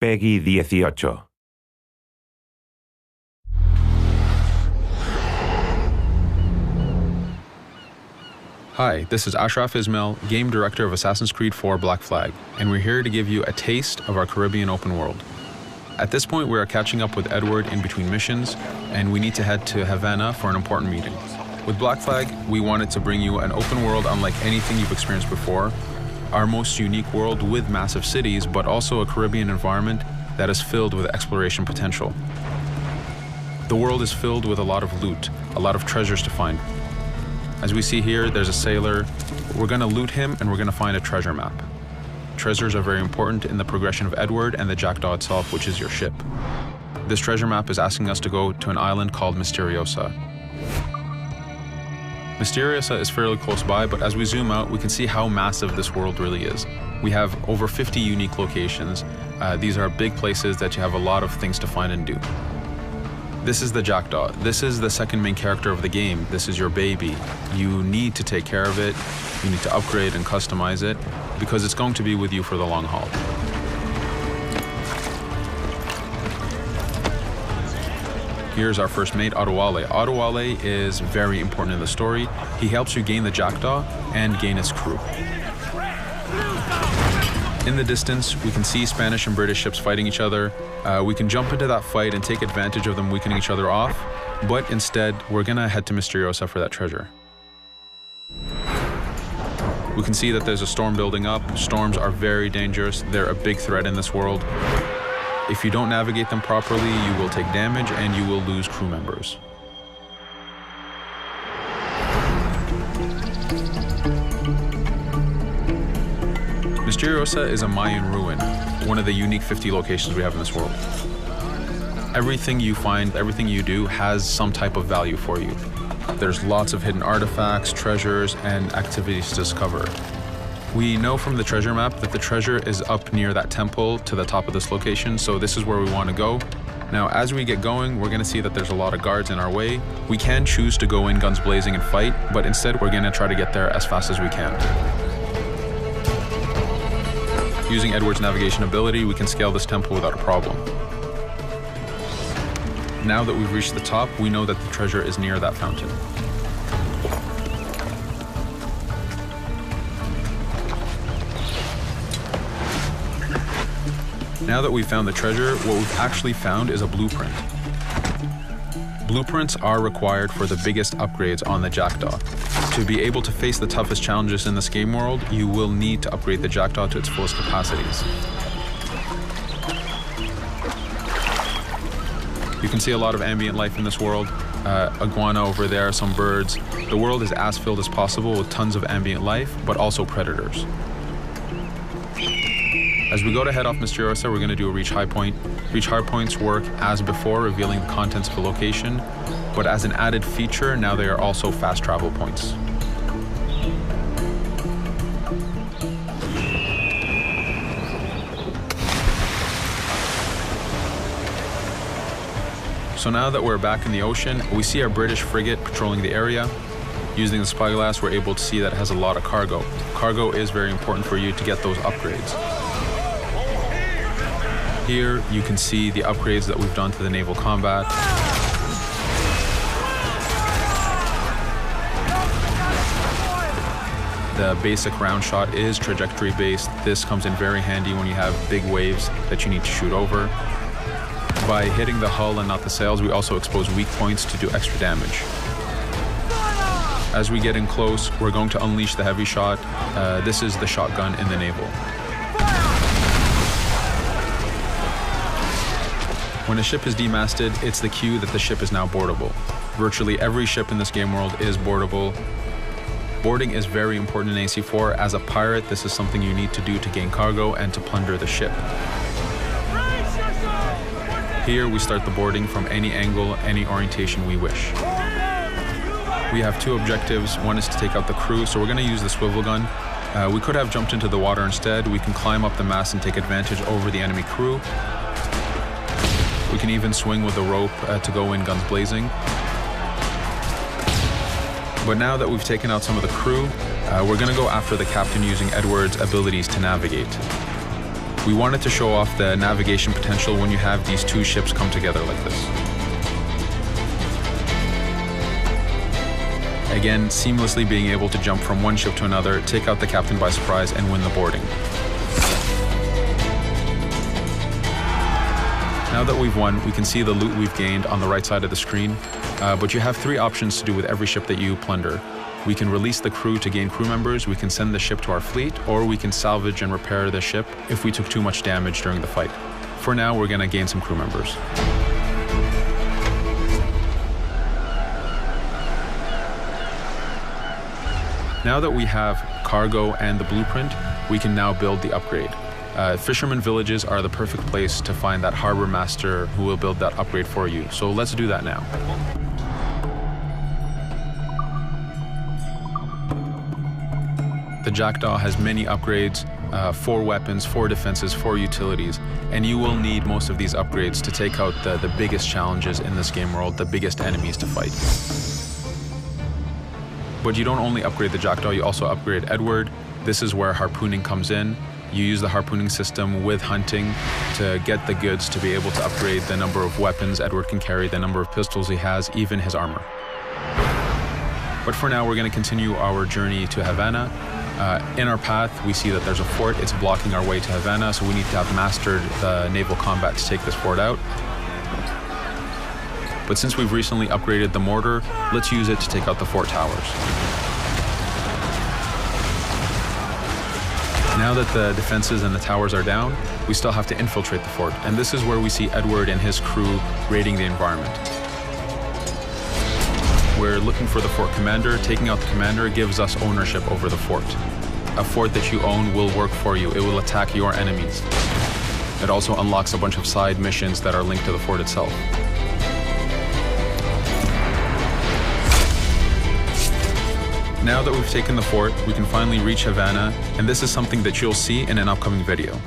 Peggy 18. Hi, this is Ashraf Ismail, Game Director of Assassin's Creed 4 Black Flag, and we're here to give you a taste of our Caribbean open world. At this point, we are catching up with Edward in between missions, and we need to head to Havana for an important meeting. With Black Flag, we wanted to bring you an open world unlike anything you've experienced before, our most unique world with massive cities, but also a Caribbean environment that is filled with exploration potential. The world is filled with a lot of loot, a lot of treasures to find. As we see here, there's a sailor. We're going to loot him and we're going to find a treasure map. Treasures are very important in the progression of Edward and the Jackdaw itself, which is your ship. This treasure map is asking us to go to an island called Misteriosa. Misteriosa is fairly close by, but as we zoom out, we can see how massive this world really is. We have over 50 unique locations. These are big places that you have a lot of things to find and do. This is the Jackdaw. This is the second main character of the game. This is your baby. You need to take care of it. You need to upgrade and customize it because it's going to be with you for the long haul. Here's our first mate, Adewale. Adewale is very important in the story. He helps you gain the Jackdaw and gain its crew. In the distance, we can see Spanish and British ships fighting each other. We can jump into that fight and take advantage of them weakening each other off, but instead, we're gonna head to Misteriosa for that treasure. We can see that there's a storm building up. Storms are very dangerous. They're a big threat in this world. If you don't navigate them properly, you will take damage and you will lose crew members. Misteriosa is a Mayan ruin, one of the unique 50 locations we have in this world. Everything you find, everything you do has some type of value for you. There's lots of hidden artifacts, treasures, and activities to discover. We know from the treasure map that the treasure is up near that temple to the top of this location, so this is where we want to go. Now, as we get going, we're going to see that there's a lot of guards in our way. We can choose to go in guns blazing and fight, but instead we're going to try to get there as fast as we can. Using Edward's navigation ability, we can scale this temple without a problem. Now that we've reached the top, we know that the treasure is near that fountain. Now that we've found the treasure, what we've actually found is a blueprint. Blueprints are required for the biggest upgrades on the Jackdaw. To be able to face the toughest challenges in this game world, you will need to upgrade the Jackdaw to its fullest capacities. You can see a lot of ambient life in this world. Iguana over there, some birds. The world is as filled as possible with tons of ambient life, but also predators. As we go to head off Misteriosa, we're going to do a reach high point. Reach high points work as before, revealing the contents of a location, but as an added feature, now they are also fast travel points. So now that we're back in the ocean, we see our British frigate patrolling the area. Using the spyglass, we're able to see that it has a lot of cargo. Cargo is very important for you to get those upgrades. Here, you can see the upgrades that we've done to the naval combat. The basic round shot is trajectory based. This comes in very handy when you have big waves that you need to shoot over. By hitting the hull and not the sails, we also expose weak points to do extra damage. As we get in close, we're going to unleash the heavy shot. This is the shotgun in the naval. When a ship is demasted, it's the cue that the ship is now boardable. Virtually every ship in this game world is boardable. Boarding is very important in AC4. As a pirate, this is something you need to do to gain cargo and to plunder the ship. Here, we start the boarding from any angle, any orientation we wish. We have two objectives. One is to take out the crew, so we're going to use the swivel gun. We could have jumped into the water instead. We can climb up the mast and take advantage over the enemy crew. We can even swing with a rope to go in guns blazing. But now that we've taken out some of the crew, we're going to go after the captain using Edward's abilities to navigate. We wanted to show off the navigation potential when you have these two ships come together like this. Again, seamlessly being able to jump from one ship to another, take out the captain by surprise, and win the boarding. Now that we've won, we can see the loot we've gained on the right side of the screen, but you have three options to do with every ship that you plunder. We can release the crew to gain crew members, we can send the ship to our fleet, or we can salvage and repair the ship if we took too much damage during the fight. For now, we're going to gain some crew members. Now that we have cargo and the blueprint, we can now build the upgrade. Fisherman villages are the perfect place to find that harbor master who will build that upgrade for you. So let's do that now. The Jackdaw has many upgrades, 4 weapons, 4 defenses, 4 utilities, and you will need most of these upgrades to take out the biggest challenges in this game world, the biggest enemies to fight. But you don't only upgrade the Jackdaw, you also upgrade Edward. This is where harpooning comes in. You use the harpooning system with hunting to get the goods to be able to upgrade the number of weapons Edward can carry, the number of pistols he has, even his armor. But for now, we're going to continue our journey to Havana. In our path, we see that there's a fort. It's blocking our way to Havana, so we need to have mastered the naval combat to take this fort out. But since we've recently upgraded the mortar, let's use it to take out the fort towers. Now that the defenses and the towers are down, we still have to infiltrate the fort, and this is where we see Edward and his crew raiding the environment. We're looking for the fort commander. Taking out the commander gives us ownership over the fort. A fort that you own will work for you. It will attack your enemies. It also unlocks a bunch of side missions that are linked to the fort itself. Now that we've taken the fort, we can finally reach Havana, and this is something that you'll see in an upcoming video.